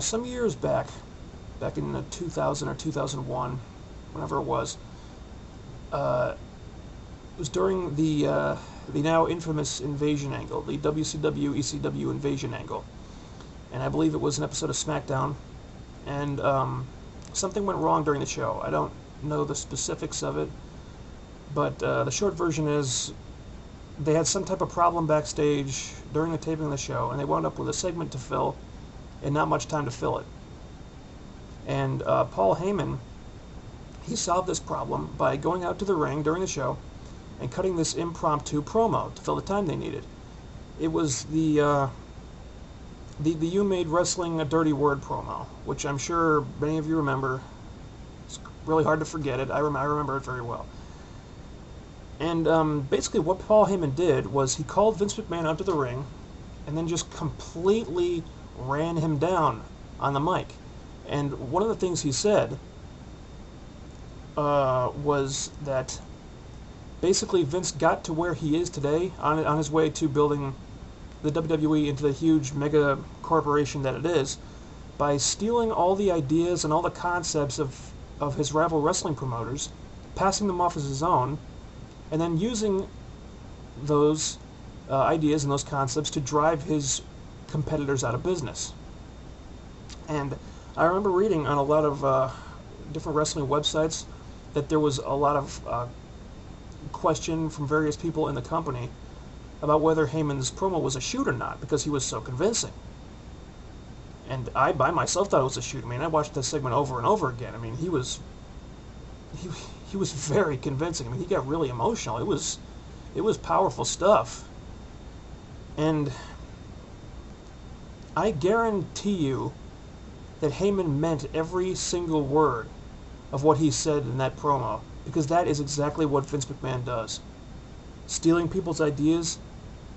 some years back in 2000 or 2001, whenever it was during the now infamous invasion angle, the WCW ECW invasion angle, and I believe it was an episode of SmackDown, and something went wrong during the show. I don't know the specifics of it, but the short version is they had some type of problem backstage during the taping of the show, and they wound up with a segment to fill and not much time to fill it. And Paul Heyman, he solved this problem by going out to the ring during the show and cutting this impromptu promo to fill the time they needed. It was the You Made Wrestling a Dirty Word promo, which I'm sure many of you remember. It's really hard to forget it. I remember it very well. And basically what Paul Heyman did was he called Vince McMahon out to the ring and then just completely ran him down on the mic. And one of the things he said was that basically Vince got to where he is today on his way to building the WWE into the huge mega corporation that it is by stealing all the ideas and all the concepts of his rival wrestling promoters, passing them off as his own, and then using those ideas and those concepts to drive his competitors out of business. And I remember reading on a lot of different wrestling websites that there was a lot of question from various people in the company about whether Heyman's promo was a shoot or not, because he was so convincing. And I, by myself, thought it was a shoot. I mean, I watched this segment over and over again. I mean, he was very convincing. I mean, he got really emotional. It was powerful stuff. And I guarantee you that Heyman meant every single word of what he said in that promo, because that is exactly what Vince McMahon does. Stealing people's ideas,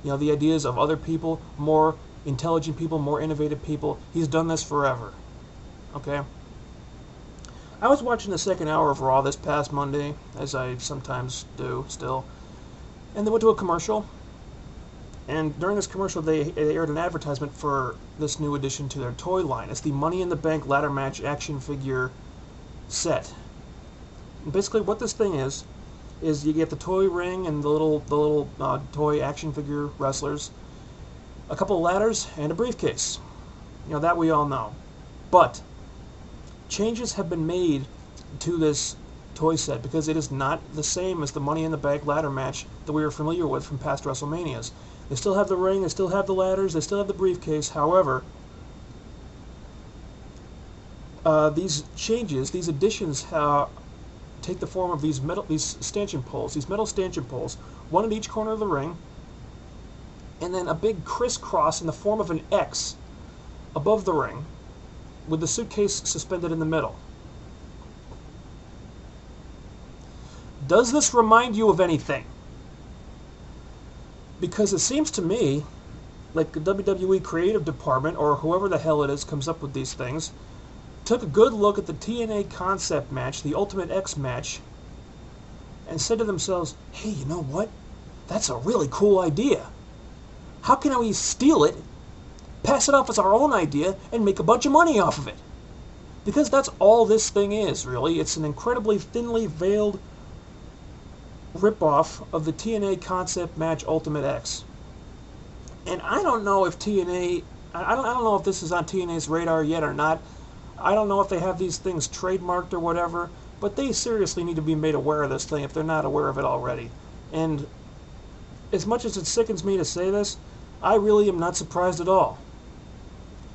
the ideas of other people, more intelligent people, more innovative people. He's done this forever. Okay? I was watching the second hour of Raw this past Monday, as I sometimes do still, and they went to a commercial, and during this commercial they aired an advertisement for this new addition to their toy line. It's the Money in the Bank ladder match action figure set. And basically what this thing is you get the toy ring and the little toy action figure wrestlers, a couple of ladders, and a briefcase. That we all know. But changes have been made to this toy set because it is not the same as the Money in the Bank ladder match that we were familiar with from past WrestleManias. They still have the ring, they still have the ladders, they still have the briefcase. However, these changes, these additions, take the form of these stanchion poles, these metal stanchion poles, one at each corner of the ring, and then a big crisscross in the form of an X above the ring, with the suitcase suspended in the middle. Does this remind you of anything? Because it seems to me like the WWE creative department, or whoever the hell it is comes up with these things, took a good look at the TNA concept match, the Ultimate X match, and said to themselves, hey, you know what? That's a really cool idea. How can we steal it, pass it off as our own idea, and make a bunch of money off of it? Because that's all this thing is, really. It's an incredibly thinly veiled ripoff of the TNA concept match Ultimate X. And I don't know if TNA, I don't know if this is on TNA's radar yet or not. I don't know if they have these things trademarked or whatever, but they seriously need to be made aware of this thing if they're not aware of it already. And as much as it sickens me to say this, I really am not surprised at all.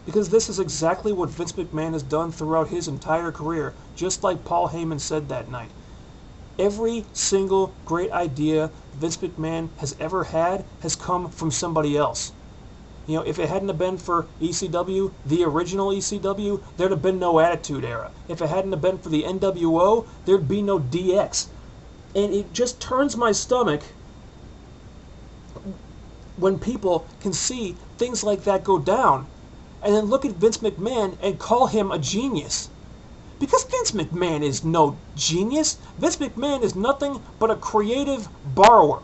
Because this is exactly what Vince McMahon has done throughout his entire career, just like Paul Heyman said that night. Every single great idea Vince McMahon has ever had has come from somebody else. If it hadn't have been for ECW, the original ECW, there'd have been no Attitude Era. If it hadn't have been for the NWO, there'd be no DX. And it just turns my stomach when people can see things like that go down and then look at Vince McMahon and call him a genius. Because Vince McMahon is no genius. Vince McMahon is nothing but a creative borrower.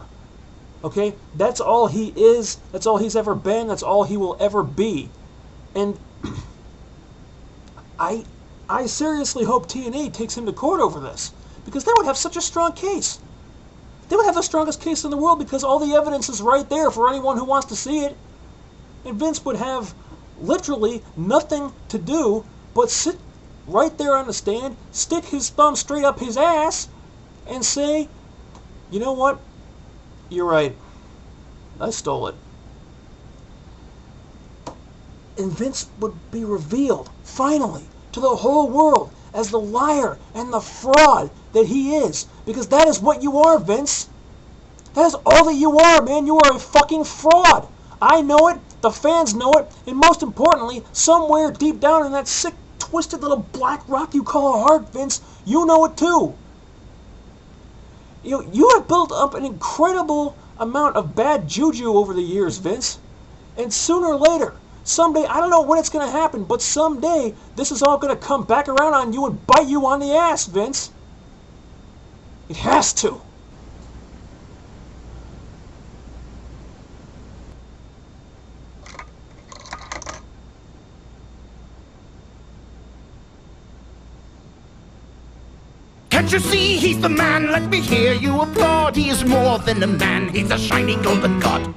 Okay? That's all he is. That's all he's ever been. That's all he will ever be. And I seriously hope TNA takes him to court over this, because they would have such a strong case. They would have the strongest case in the world because all the evidence is right there for anyone who wants to see it. And Vince would have literally nothing to do but sit right there on the stand, stick his thumb straight up his ass, and say, you know what? You're right. I stole it. And Vince would be revealed, finally, to the whole world as the liar and the fraud that he is. Because that is what you are, Vince. That is all that you are, man. You are a fucking fraud. I know it, the fans know it, and most importantly, somewhere deep down in that sick, twisted little black rock you call a heart, Vince, you know it too. You have built up an incredible amount of bad juju over the years, Vince. And sooner or later, someday, I don't know when it's going to happen, but someday this is all going to come back around on you and bite you on the ass, Vince. It has to. Can't you see he's the man? Let me hear you applaud. He is more than a man. He's a shining golden god.